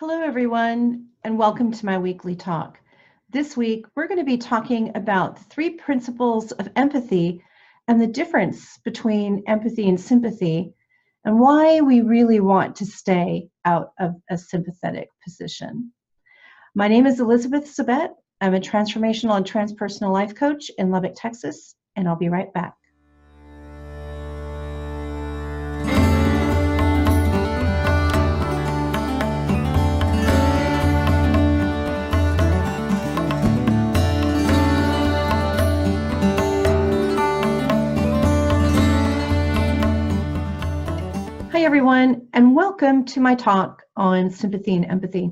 Hello, everyone, and welcome to my weekly talk. This week, we're going to be talking about the three principles of empathy and the difference between empathy and sympathy, and why we really want to stay out of a sympathetic position. My name is Elizabeth Sabet. I'm a transformational and transpersonal life coach in Lubbock, Texas, and I'll be right back. Hi, everyone, and welcome to my talk on sympathy and empathy.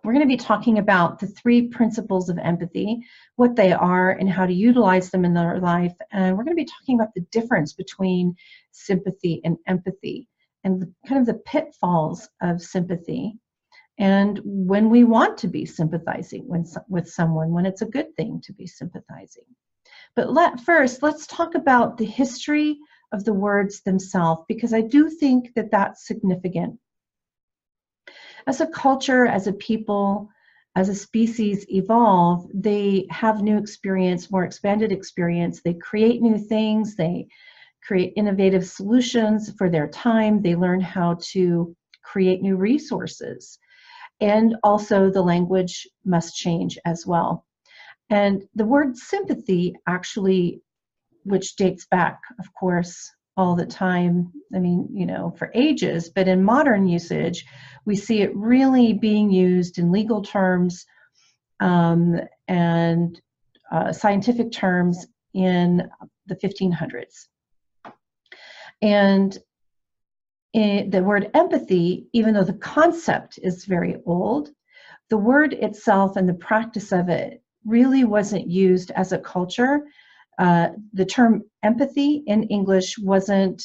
We're going to be talking about the three principles of empathy, what they are, and how to utilize them in our life. And we're going to be talking about the difference between sympathy and empathy and kind of the pitfalls of sympathy. And when we want to be sympathizing with someone, when it's a good thing to be sympathizing. But first, let's talk about the history of the words themselves, because I do think that that's significant. As a culture, as a people, as a species evolve, they have new experience, more expanded experience. They create new things. They create innovative solutions for their time. They learn how to create new resources. And also the language must change as well. And the word sympathy actually, which dates back, of course, all the time, for ages, but in modern usage, we see it really being used in legal terms and scientific terms in the 1500s. And the word empathy, even though the concept is very old, the word itself and the practice of it really wasn't used as a culture. The term empathy in English wasn't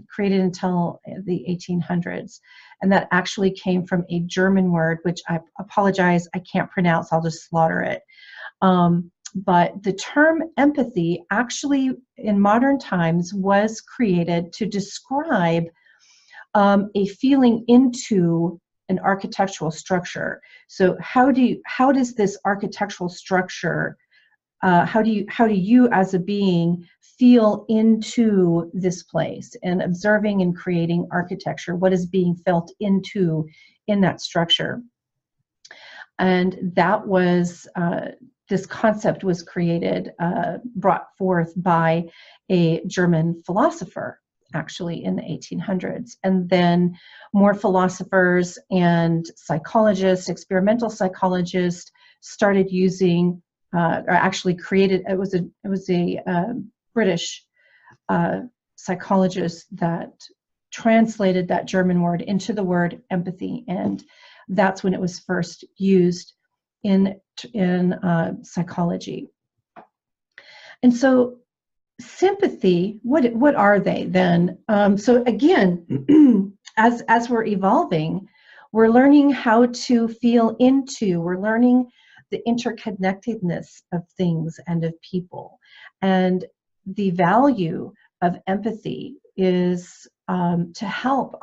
created until the 1800s, and that actually came from a German word, which I apologize, I can't pronounce, I'll just slaughter it. But the term empathy actually in modern times was created to describe a feeling into an architectural structure. So how does this architectural structure, how do you as a being feel into this place, and observing and creating architecture, what is being felt into in that structure? And that was, this concept was created, brought forth by a German philosopher, actually in the 1800s. And then more philosophers and psychologists, experimental psychologists, started using, or actually created, it was a British psychologist that translated that German word into the word empathy, and that's when it was first used in psychology. And so sympathy, what are they then? So again, as we're evolving, we're learning how to feel into, we're learning the interconnectedness of things and of people. And the value of empathy is to help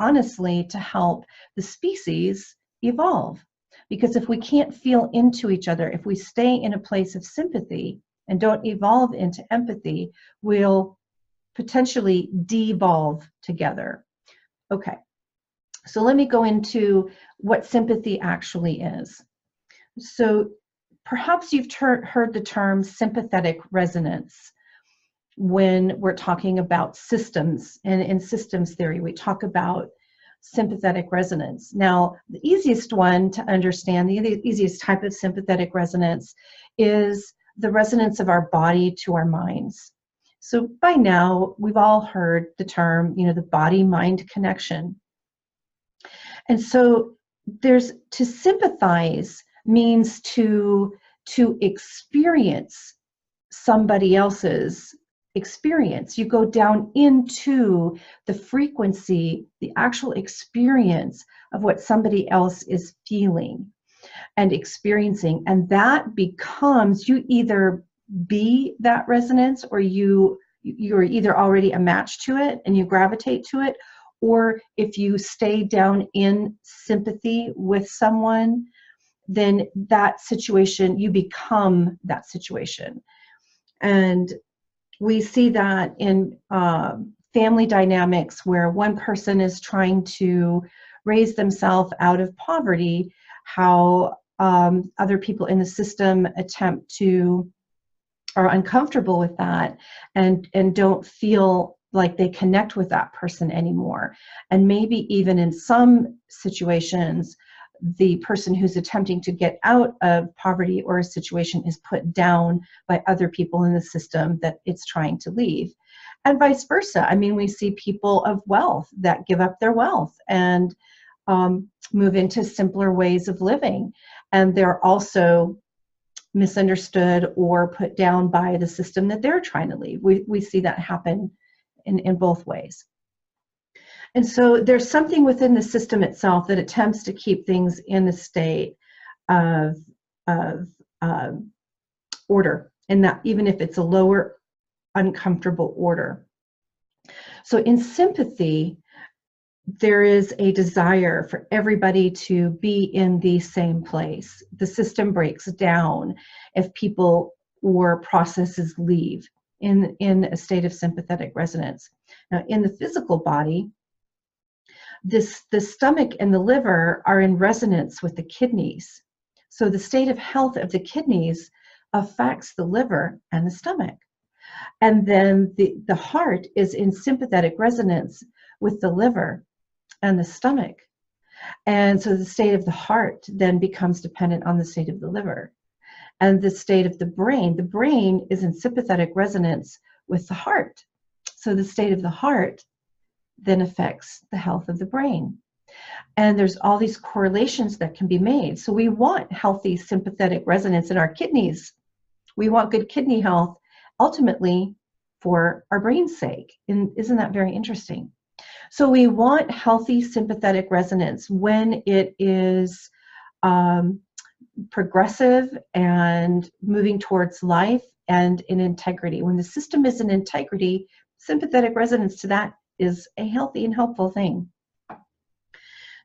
the species evolve. Because if we can't feel into each other, if we stay in a place of sympathy and don't evolve into empathy, we'll potentially devolve together. Okay, so let me go into what sympathy actually is. So perhaps you've heard the term sympathetic resonance when we're talking about systems, and in systems theory, we talk about sympathetic resonance. Now, the easiest one to understand, the easiest type of sympathetic resonance is the resonance of our body to our minds. So by now, we've all heard the term, the body-mind connection. And so to sympathize means to experience somebody else's experience. You go down into the frequency, the actual experience of what somebody else is feeling and experiencing, and that becomes, you either be that resonance, or you're either already a match to it and you gravitate to it, or if you stay down in sympathy with someone, then that situation, you become that situation. And we see that in family dynamics where one person is trying to raise themselves out of poverty, how other people in the system attempt to, are uncomfortable with that, and don't feel like they connect with that person anymore. And maybe even in some situations, the person who's attempting to get out of poverty or a situation is put down by other people in the system that it's trying to leave. And vice versa. I mean, we see people of wealth that give up their wealth and move into simpler ways of living. And they're also misunderstood or put down by the system that they're trying to leave. We see that happen in both ways. And so there's something within the system itself that attempts to keep things in a state of order, and that even if it's a lower, uncomfortable order. So in sympathy, there is a desire for everybody to be in the same place. The system breaks down if people or processes leave in a state of sympathetic resonance. Now, in the physical body, the stomach and the liver are in resonance with the kidneys. So the state of health of the kidneys affects the liver and the stomach. And then the heart is in sympathetic resonance with the liver and the stomach. And so the state of the heart then becomes dependent on the state of the liver. And the state of the brain is in sympathetic resonance with the heart. So the state of the heart then affects the health of the brain. And there's all these correlations that can be made. So we want healthy sympathetic resonance in our kidneys. We want good kidney health, ultimately for our brain's sake. And isn't that very interesting? So we want healthy sympathetic resonance when it is progressive and moving towards life and in integrity. When the system is in integrity, sympathetic resonance to that is a healthy and helpful thing.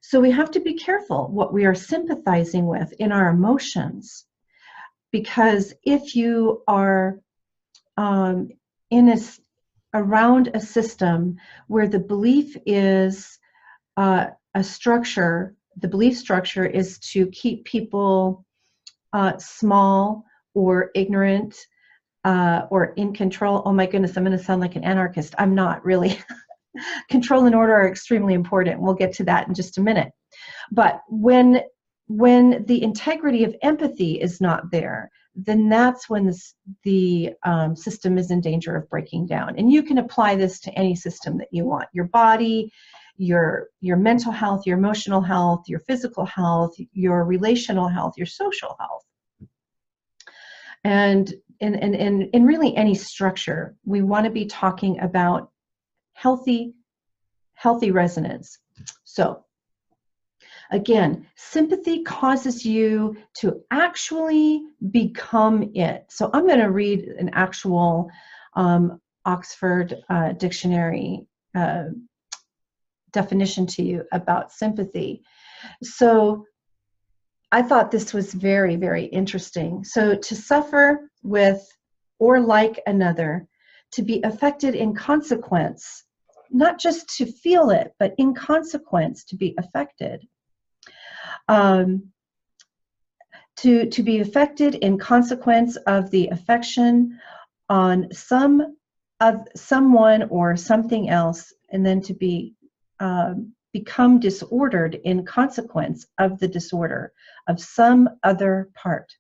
So we have to be careful what we are sympathizing with in our emotions, because if you are around a system where the belief is a structure, the belief structure is to keep people small or ignorant or in control. Oh my goodness, I'm going to sound like an anarchist. I'm not really. Control and order are extremely important. We'll get to that in just a minute. But when the integrity of empathy is not there, then that's when the system is in danger of breaking down. And you can apply this to any system that you want: your body, your mental health, your emotional health, your physical health, your relational health, your social health. And in really any structure, we want to be talking about healthy resonance. So again, sympathy causes you to actually become it. So I'm going to read an actual Oxford Dictionary definition to you about sympathy. So I thought this was very, very interesting. So to suffer with or like another, to be affected in consequence, not just to feel it, but in consequence to be affected. To be affected in consequence of the affection on someone or something else, and then to be become disordered in consequence of the disorder of some other part.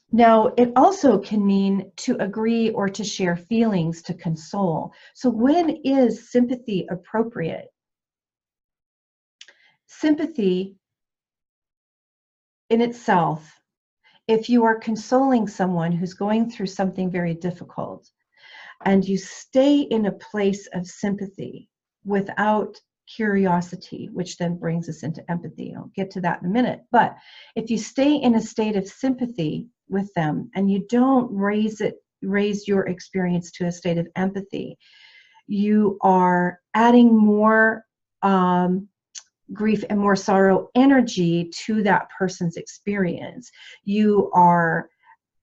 Now, it also can mean to agree or to share feelings, to console. So when is sympathy appropriate? Sympathy in itself, if you are consoling someone who's going through something very difficult, and you stay in a place of sympathy without curiosity, which then brings us into empathy. I'll get to that in a minute. But if you stay in a state of sympathy with them and you don't raise your experience to a state of empathy, You are adding more grief and more sorrow energy to that person's experience. You are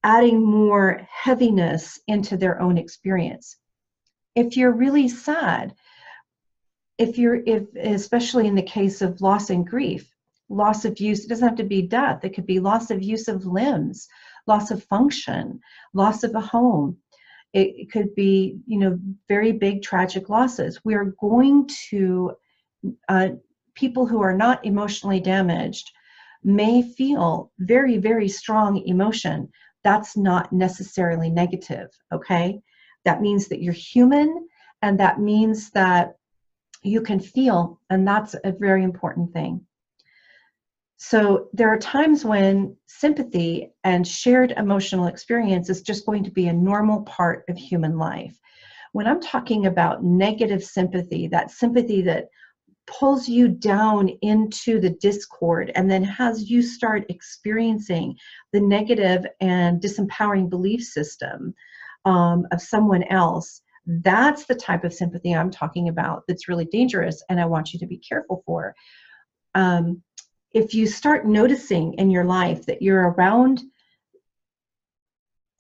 adding more heaviness into their own experience. If you're really sad, if especially in the case of loss and grief, loss of use, it doesn't have to be death. It could be loss of use of limbs, loss of function, loss of a home. It could be, very big tragic losses. We are going to, people who are not emotionally damaged may feel very, very strong emotion. That's not necessarily negative, okay? That means that you're human, and that means that you can feel, and that's a very important thing. So there are times when sympathy and shared emotional experience is just going to be a normal part of human life. When I'm talking about negative sympathy, that sympathy that pulls you down into the discord and then has you start experiencing the negative and disempowering belief system of someone else, that's the type of sympathy I'm talking about that's really dangerous, and I want you to be careful for. If you start noticing in your life that you're around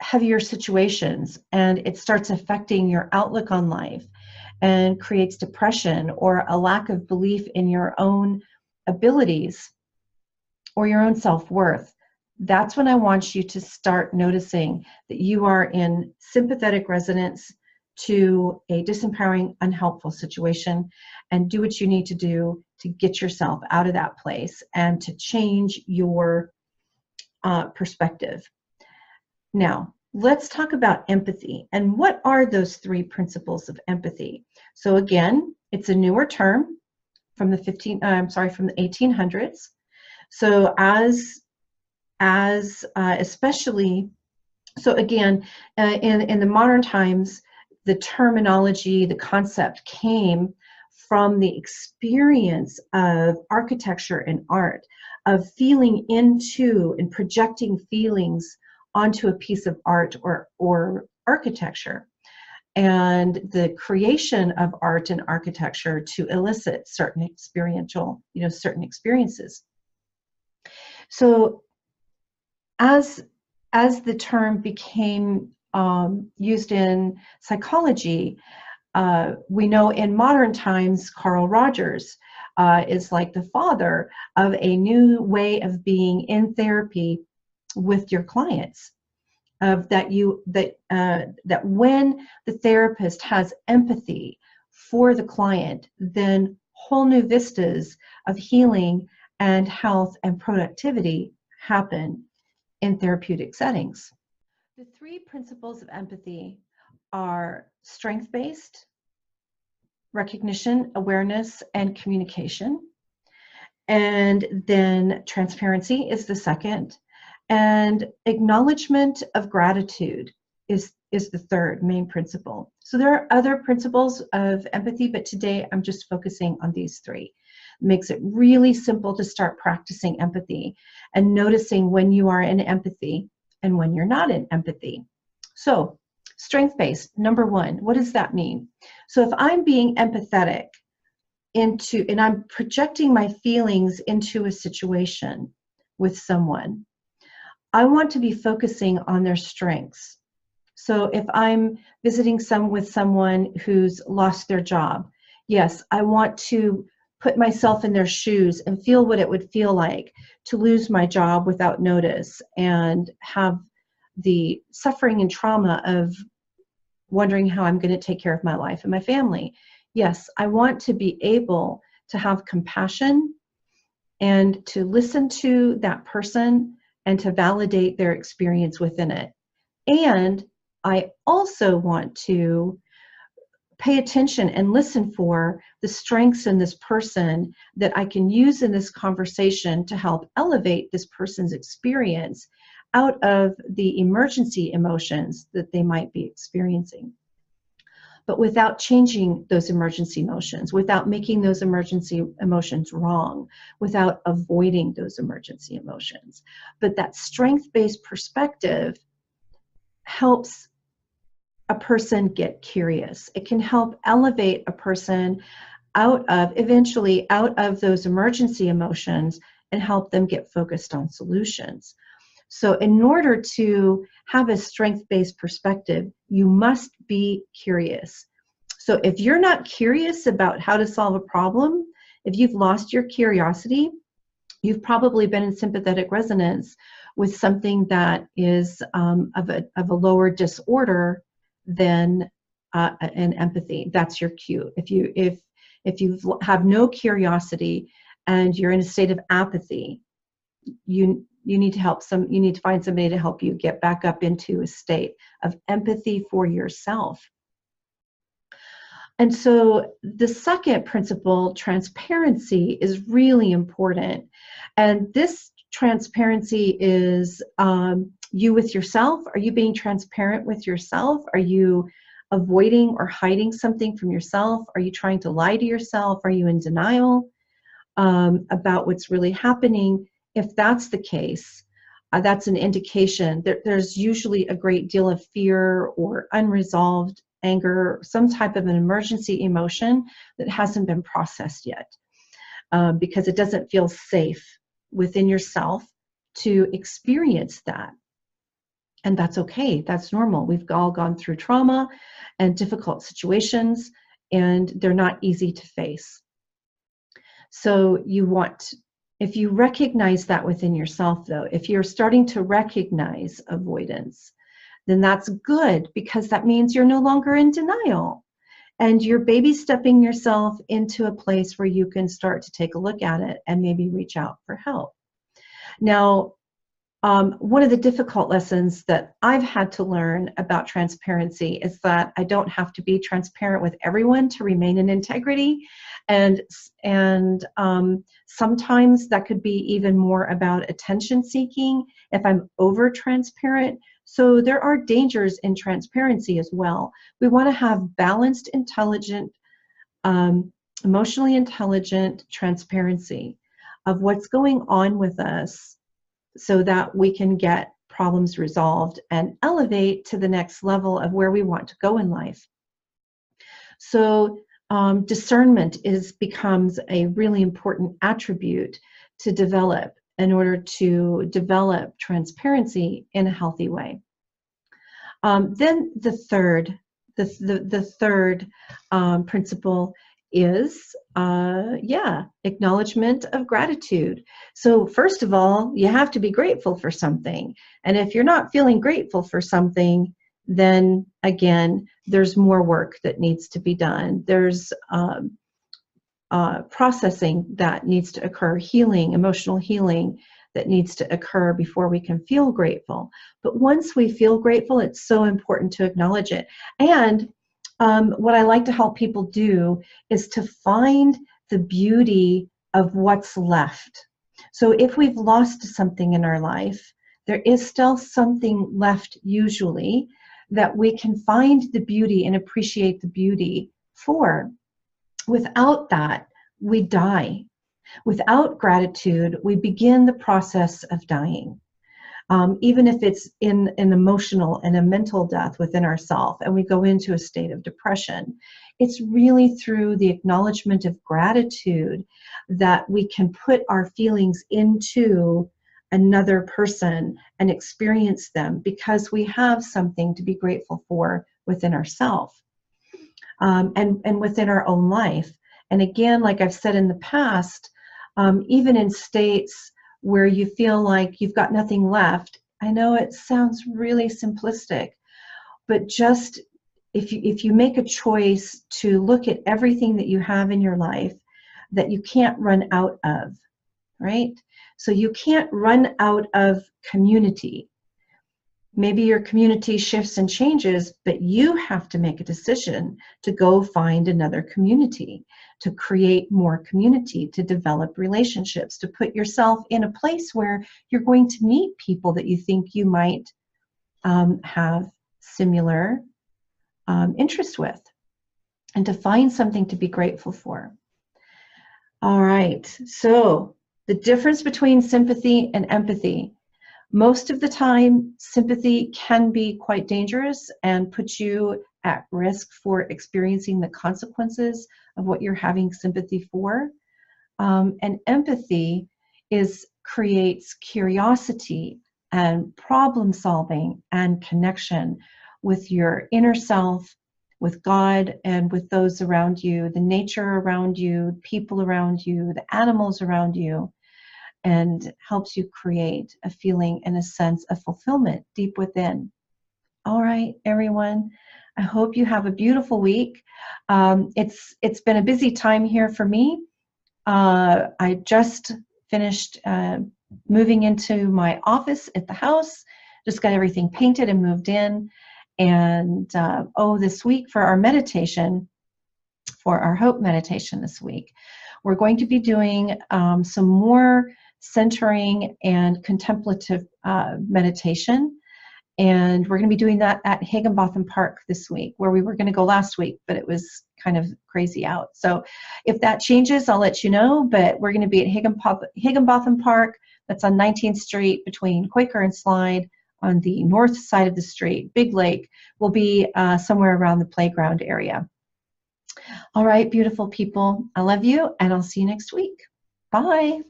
heavier situations and it starts affecting your outlook on life and creates depression or a lack of belief in your own abilities or your own self-worth, that's when I want you to start noticing that you are in sympathetic resonance to a disempowering, unhelpful situation, and do what you need to do to get yourself out of that place and to change your perspective. Now, let's talk about empathy. And what are those 3 principles of empathy? So again, it's a newer term from the 1800s. So especially, so again, in the modern times, the terminology, the concept came from the experience of architecture and art, of feeling into and projecting feelings onto a piece of art or architecture, and the creation of art and architecture to elicit certain certain experiences. So as the term became used in psychology, we know in modern times, Carl Rogers is like the father of a new way of being in therapy with your clients. That when the therapist has empathy for the client, then whole new vistas of healing and health and productivity happen in therapeutic settings. The 3 principles of empathy are strength-based, recognition, awareness, and communication. And then transparency is the second. And acknowledgement of gratitude is the third main principle. So there are other principles of empathy, but today I'm just focusing on these 3. It makes it really simple to start practicing empathy and noticing when you are in empathy and when you're not in empathy. So strength-based, number 1, what does that mean? So if I'm being empathetic and I'm projecting my feelings into a situation with someone, I want to be focusing on their strengths. So if I'm visiting with someone who's lost their job, yes, I want to put myself in their shoes and feel what it would feel like to lose my job without notice and have the suffering and trauma of wondering how I'm going to take care of my life and my family. Yes, I want to be able to have compassion and to listen to that person and to validate their experience within it. And I also want to pay attention and listen for the strengths in this person that I can use in this conversation to help elevate this person's experience out of the emergency emotions that they might be experiencing. But without changing those emergency emotions, without making those emergency emotions wrong, without avoiding those emergency emotions. But that strength-based perspective helps a person get curious. It can help elevate a person eventually out of those emergency emotions and help them get focused on solutions. So in order to have a strength-based perspective, you must be curious. So if you're not curious about how to solve a problem, if you've lost your curiosity, you've probably been in sympathetic resonance with something that is of a lower disorder than an empathy. That's your cue. If you have no curiosity and you're in a state of apathy, you need to you need to find somebody to help you get back up into a state of empathy for yourself. And so the second principle, transparency, is really important. And this transparency is you with yourself. Are you being transparent with yourself? Are you avoiding or hiding something from yourself? Are you trying to lie to yourself? Are you in denial about what's really happening? If that's the case, that's an indication that there's usually a great deal of fear or unresolved anger, some type of an emergency emotion that hasn't been processed yet, because it doesn't feel safe within yourself to experience that. And that's okay, that's normal. We've all gone through trauma and difficult situations, and they're not easy to face. So if you recognize that within yourself, though, if you're starting to recognize avoidance, then that's good, because that means you're no longer in denial and you're baby stepping yourself into a place where you can start to take a look at it and maybe reach out for help. Now, one of the difficult lessons that I've had to learn about transparency is that I don't have to be transparent with everyone to remain in integrity. And sometimes that could be even more about attention seeking if I'm over transparent. So there are dangers in transparency as well. We want to have balanced, intelligent, emotionally intelligent transparency of what's going on with us, so that we can get problems resolved and elevate to the next level of where we want to go in life. So discernment becomes a really important attribute to develop in order to develop transparency in a healthy way. Then the third principle is acknowledgement of gratitude. So first of all, you have to be grateful for something. And if you're not feeling grateful for something, then again, there's more work that needs to be done. There's processing that needs to occur, healing, emotional healing that needs to occur before we can feel grateful. But once we feel grateful, it's so important to acknowledge it. And what I like to help people do is to find the beauty of what's left. So if we've lost something in our life, there is still something left usually that we can find the beauty and appreciate the beauty for. Without that, we die. Without gratitude, we begin the process of dying. Even if it's in an emotional and a mental death within ourselves and we go into a state of depression, it's really through the acknowledgement of gratitude that we can put our feelings into another person and experience them, because we have something to be grateful for within ourselves and within our own life. And again, like I've said in the past, even in states where you feel like you've got nothing left, I know it sounds really simplistic, but just if you make a choice to look at everything that you have in your life that you can't run out of, right? So you can't run out of community. Maybe your community shifts and changes, but you have to make a decision to go find another community, to create more community, to develop relationships, to put yourself in a place where you're going to meet people that you think you might have similar interest with, and to find something to be grateful for. All right, so the difference between sympathy and empathy. Most of the time, sympathy can be quite dangerous and put you at risk for experiencing the consequences of what you're having sympathy for. And empathy creates curiosity and problem solving and connection with your inner self, with God, and with those around you, the nature around you, people around you, the animals around you, and helps you create a feeling and a sense of fulfillment deep within. All right, everyone. I hope you have a beautiful week. It's been a busy time here for me. I just finished moving into my office at the house, just got everything painted and moved in. And this week for our meditation, for our hope meditation this week, we're going to be doing some more centering and contemplative meditation. And we're going to be doing that at Higginbotham Park this week, where we were going to go last week, but it was kind of crazy out. So if that changes, I'll let you know. But we're going to be at Higginbotham Park. That's on 19th Street between Quaker and Slide on the north side of the street. Big Lake will be somewhere around the playground area. All right, beautiful people. I love you, and I'll see you next week. Bye.